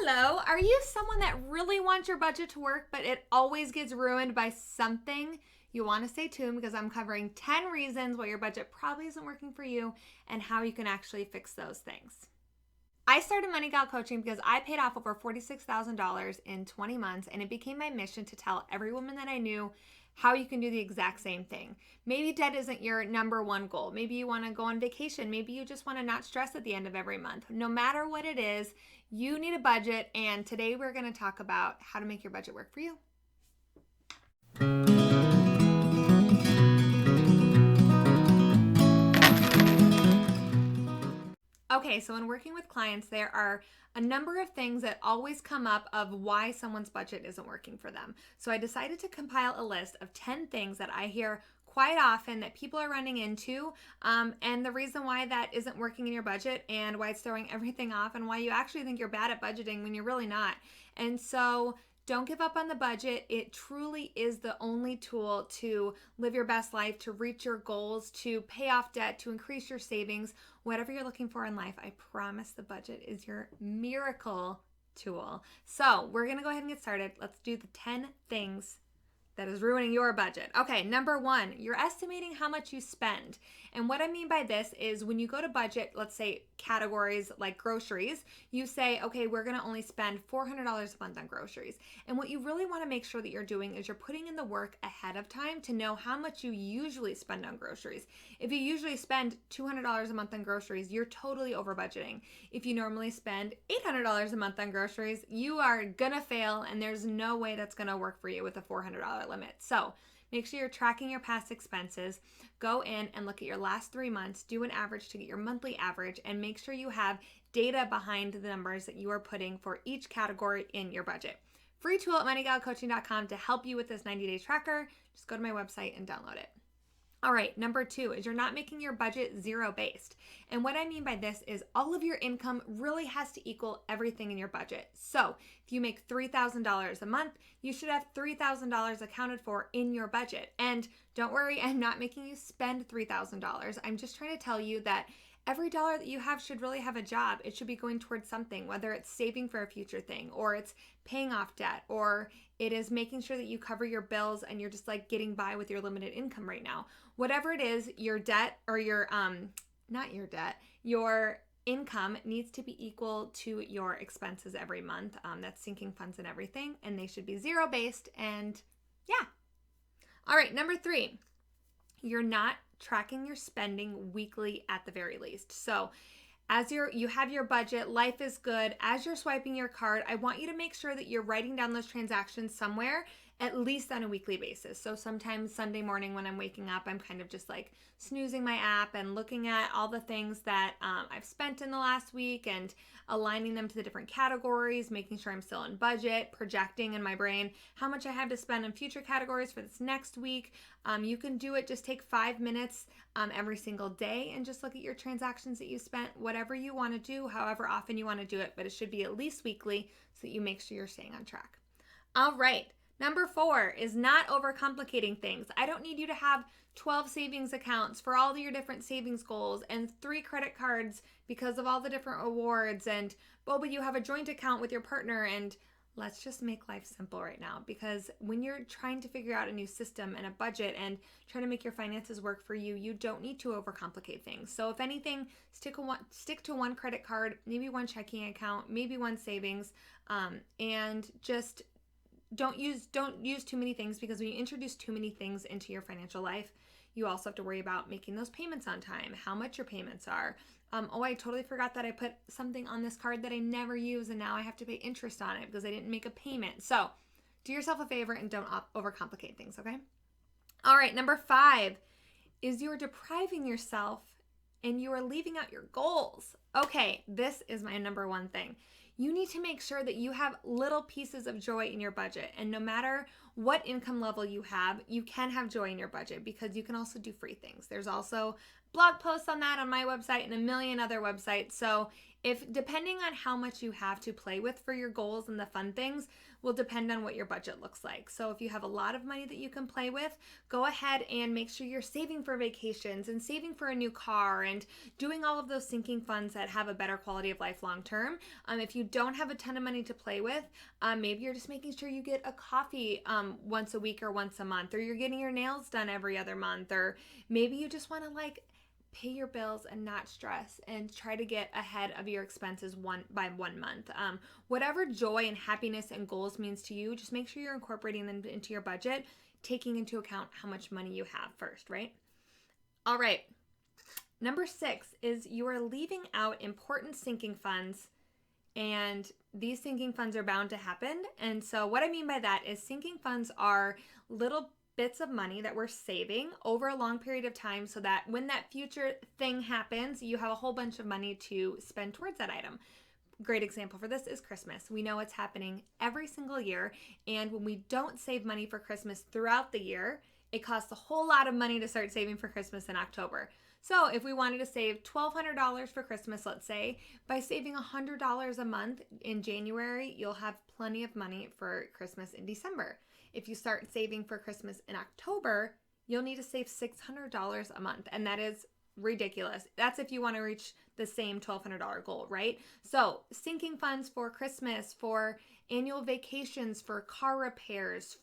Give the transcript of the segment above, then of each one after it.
Hello, are you someone that really wants your budget to work, but it always gets ruined by something? You want to stay tuned because I'm covering 10 reasons why your budget probably isn't working for you and how you can actually fix those things. I started Money Gal Coaching because I paid off over $46,000 in 20 months, and it became my mission to tell every woman that I knew how you can do the exact same thing. Maybe debt isn't your number one goal. Maybe you want to go on vacation. Maybe you just want to not stress at the end of every month. No matter what it is, you need a budget, and today we're going to talk about how to make your budget work for you. Okay, so in working with clients, there are a number of things that always come up of why someone's budget isn't working for them. So I decided to compile a list of 10 things that I hear quite often that people are running into, and the reason why that isn't working in your budget and why it's throwing everything off and why you actually think you're bad at budgeting when you're really not. And so don't give up on the budget. It truly is the only tool to live your best life, to reach your goals, to pay off debt, to increase your savings, whatever you're looking for in life. I promise the budget is your miracle tool. So we're going to go ahead and get started. Let's do the 10 things that is ruining your budget. Okay, number one, you're estimating how much you spend. And what I mean by this is when you go to budget, let's say categories like groceries, you say, okay, we're gonna only spend $400 a month on groceries. And what you really wanna make sure that you're doing is you're putting in the work ahead of time to know how much you usually spend on groceries. If you usually spend $200 a month on groceries, you're totally over budgeting. If you normally spend $800 a month on groceries, you are gonna fail, and there's no way that's gonna work for you with a $400 limit. So make sure you're tracking your past expenses. Go in and look at your last 3 months, do an average to get your monthly average, and make sure you have data behind the numbers that you are putting for each category in your budget. Free tool at moneygalcoaching.com to help you with this 90-day tracker. Just go to my website and download it. All right, number two is you're not making your budget zero-based. And what I mean by this is all of your income really has to equal everything in your budget. So if you make $3,000 a month, you should have $3,000 accounted for in your budget. And don't worry, I'm not making you spend $3,000. I'm just trying to tell you that every dollar that you have should really have a job. It should be going towards something, whether it's saving for a future thing, or it's paying off debt, or it is making sure that you cover your bills and you're just like getting by with your limited income right now. Whatever it is, your debt or your income needs to be equal to your expenses every month. That's sinking funds and everything, and they should be zero-based. And yeah. All right, number three, you're not tracking your spending weekly at the very least. So as you have your budget, life is good. As you're swiping your card, I want you to make sure that you're writing down those transactions somewhere, at least on a weekly basis. So sometimes Sunday morning when I'm waking up, I'm kind of just like snoozing my app and looking at all the things that I've spent in the last week and aligning them to the different categories, making sure I'm still in budget, projecting in my brain how much I have to spend in future categories for this next week. You can do it, just take 5 minutes every single day and just look at your transactions that you spent, whatever you want to do, however often you want to do it, but it should be at least weekly so that you make sure you're staying on track. All right. Number four is not overcomplicating things. I don't need you to have 12 savings accounts for all of your different savings goals and 3 credit cards because of all the different rewards, and but you have a joint account with your partner. And let's just make life simple right now, because when you're trying to figure out a new system and a budget and trying to make your finances work for you, you don't need to overcomplicate things. So if anything, stick to one credit card, maybe one checking account, maybe one savings, and just don't use too many things, because when you introduce too many things into your financial life, you also have to worry about making those payments on time, how much your payments are. I totally forgot that I put something on this card that I never use, and now I have to pay interest on it because I didn't make a payment. So do yourself a favor and don't overcomplicate things, okay? All right, number 5 is you're depriving yourself and you are leaving out your goals. Okay, this is my number one thing. You need to make sure that you have little pieces of joy in your budget. And no matter what income level you can have joy in your budget, because you can also do free things. There's also blog posts on that on my website and a million other websites. So If depending on how much you have to play with for your goals and the fun things will depend on what your budget looks like. So if you have a lot of money that you can play with, go ahead and make sure you're saving for vacations and saving for a new car and doing all of those sinking funds that have a better quality of life long term. If you don't have a ton of money to play with, maybe you're just making sure you get a coffee once a week or once a month, or you're getting your nails done every other month, or maybe you just want to pay your bills and not stress and try to get ahead of your expenses by 1 month. Whatever joy and happiness and goals means to you, just make sure you're incorporating them into your budget, taking into account how much money you have first, right? All right. Number 6 is you are leaving out important sinking funds, and these sinking funds are bound to happen. And so what I mean by that is sinking funds are little bits of money that we're saving over a long period of time so that when that future thing happens, you have a whole bunch of money to spend towards that item. Great example for this is Christmas. We know it's happening every single year, and when we don't save money for Christmas throughout the year, it costs a whole lot of money to start saving for Christmas in October. So if we wanted to save $1,200 for Christmas, let's say, by saving $100 a month in January, you'll have plenty of money for Christmas in December. If you start saving for Christmas in October, you'll need to save $600 a month, and that is ridiculous. That's if you want to reach the same $1,200 goal, right? So sinking funds for Christmas, for annual vacations, for car repairs,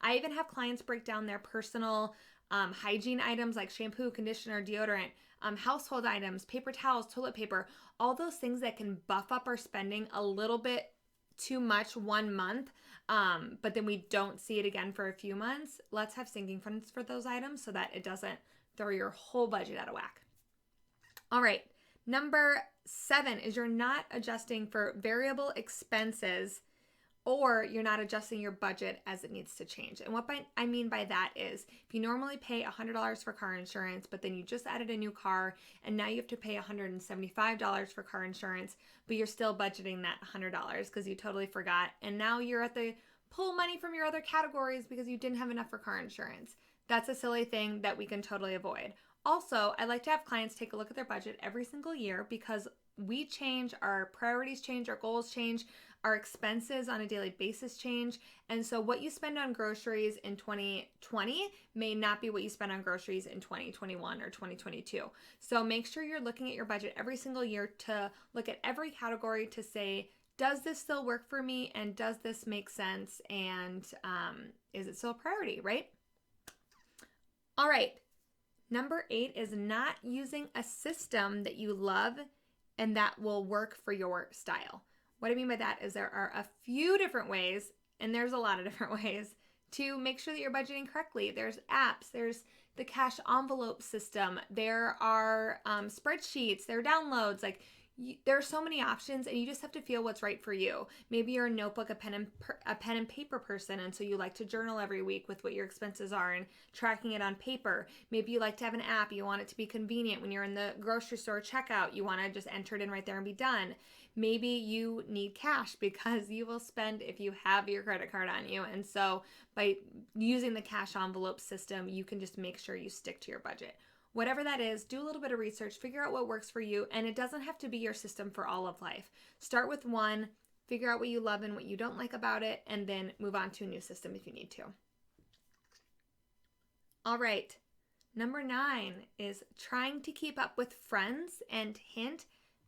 I even have clients break down their personal hygiene items like shampoo, conditioner, deodorant, household items, paper towels, toilet paper, all those things that can buff up our spending a little bit too much 1 month, but then we don't see it again for a few months. Let's have sinking funds for those items so that it doesn't throw your whole budget out of whack. All right, number 7 is you're not adjusting for variable expenses, or you're not adjusting your budget as it needs to change. And what I mean by that is if you normally pay $100 for car insurance, but then you just added a new car and now you have to pay $175 for car insurance, but you're still budgeting that $100 because you totally forgot. And now you're at the pull money from your other categories because you didn't have enough for car insurance. That's a silly thing that we can totally avoid. Also, I like to have clients take a look at their budget every single year because we change, our priorities change, our goals change, our expenses on a daily basis change. And so what you spend on groceries in 2020 may not be what you spend on groceries in 2021 or 2022. So make sure you're looking at your budget every single year to look at every category to say, does this still work for me? And does this make sense? And is it still a priority, right? All right. Number 8 is not using a system that you love and that will work for your style. What I mean by that is there are a few different ways, and there's a lot of different ways, to make sure that you're budgeting correctly. There's apps, there's the cash envelope system, there are spreadsheets, there are downloads, there are so many options, and you just have to feel what's right for you. Maybe you're a notebook, a pen and paper person, and so you like to journal every week with what your expenses are and tracking it on paper. Maybe you like to have an app. You want it to be convenient when you're in the grocery store checkout. You want to just enter it in right there and be done. Maybe you need cash because you will spend if you have your credit card on you. And so by using the cash envelope system, you can just make sure you stick to your budget. Whatever that is, do a little bit of research, figure out what works for you, and it doesn't have to be your system for all of life. Start with one, figure out what you love and what you don't like about it, and then move on to a new system if you need to. All right, number 9 is trying to keep up with friends, and hint,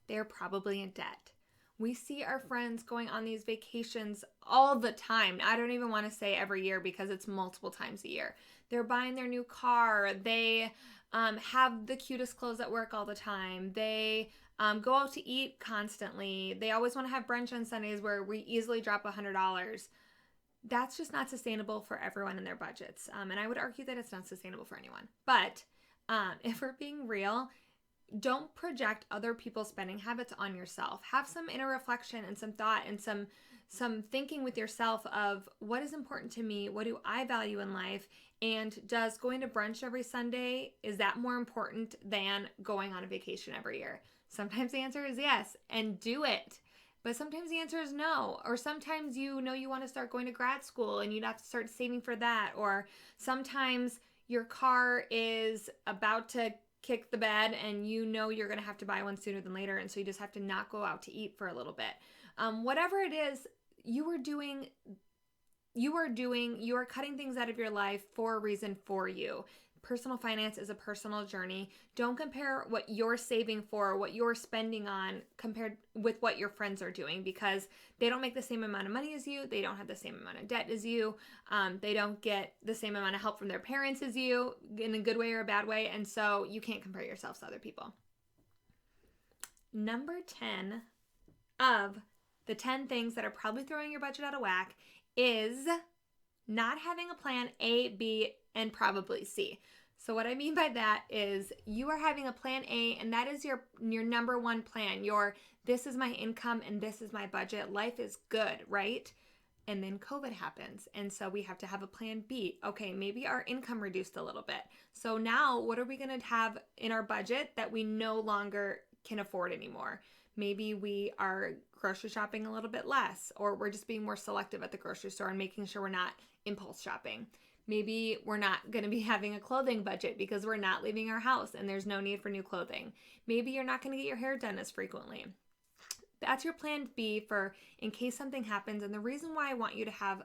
they're probably in debt. We see our friends going on these vacations all the time. I don't even want to say every year because it's multiple times a year. They're buying their new car. They have the cutest clothes at work all the time. They go out to eat constantly. They always want to have brunch on Sundays where we easily drop $100. That's just not sustainable for everyone in their budgets. And I would argue that it's not sustainable for anyone. But if we're being real, don't project other people's spending habits on yourself. Have some inner reflection and some thought and some thinking with yourself of what is important to me, what do I value in life, and does going to brunch every Sunday, is that more important than going on a vacation every year? Sometimes the answer is yes, and do it. But sometimes the answer is no. Or sometimes you know you want to start going to grad school and you'd have to start saving for that. Or sometimes your car is about to kick the bed and you know you're going to have to buy one sooner than later, and so you just have to not go out to eat for a little bit. Whatever it is, you are cutting things out of your life for a reason for you. Personal finance is a personal journey. Don't compare what you're saving for, what you're spending on, compared with what your friends are doing, because they don't make the same amount of money as you. They don't have the same amount of debt as you. They don't get the same amount of help from their parents as you, in a good way or a bad way. And so you can't compare yourselves to other people. Number 10 of the 10 things that are probably throwing your budget out of whack is not having a plan A, B, and probably C. So what I mean by that is you are having a plan A, and that is your number one plan. This is my income and this is my budget. Life is good, right? And then COVID happens. And so we have to have a plan B. Okay, maybe our income reduced a little bit. So now what are we going to have in our budget that we no longer can afford anymore? Maybe we are grocery shopping a little bit less, or we're just being more selective at the grocery store and making sure we're not impulse shopping. Maybe we're not going to be having a clothing budget because we're not leaving our house and there's no need for new clothing. Maybe you're not going to get your hair done as frequently. That's your plan B for in case something happens. And the reason why I want you to have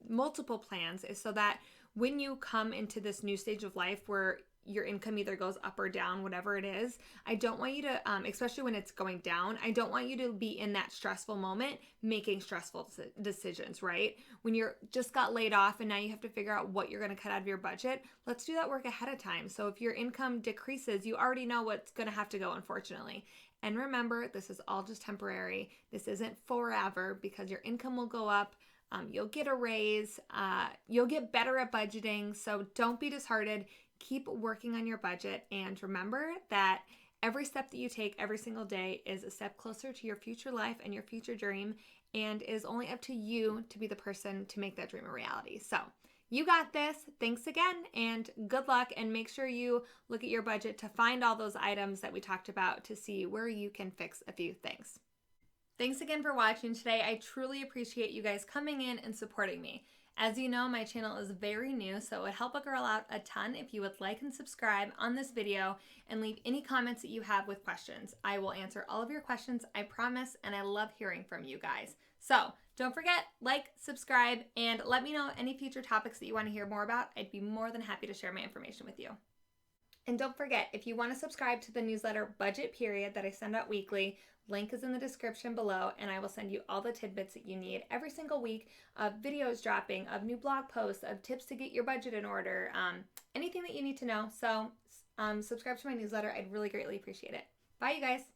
multiple plans is so that when you come into this new stage of life where your income either goes up or down, whatever it is, I don't want you to, especially when it's going down, I don't want you to be in that stressful moment making stressful decisions, right? When you're just got laid off and now you have to figure out what you're going to cut out of your budget, let's do that work ahead of time. So if your income decreases, you already know what's going to have to go, unfortunately. And remember, this is all just temporary. This isn't forever, because your income will go up. You'll get a raise. You'll get better at budgeting. So don't be disheartened. Keep working on your budget, and remember that every step that you take every single day is a step closer to your future life and your future dream, and it is only up to you to be the person to make that dream a reality. So you got this. Thanks again, and good luck, and make sure you look at your budget to find all those items that we talked about to see where you can fix a few things. Thanks again for watching today. I truly appreciate you guys coming in and supporting me. As you know, my channel is very new, so it would help a girl out a ton if you would like and subscribe on this video and leave any comments that you have with questions. I will answer all of your questions, I promise, and I love hearing from you guys. So don't forget, like, subscribe, and let me know any future topics that you want to hear more about. I'd be more than happy to share my information with you. And don't forget, if you want to subscribe to the newsletter Budget Period that I send out weekly, link is in the description below, and I will send you all the tidbits that you need every single week of videos dropping, of new blog posts, of tips to get your budget in order, anything that you need to know. So subscribe to my newsletter. I'd really greatly appreciate it. Bye, you guys.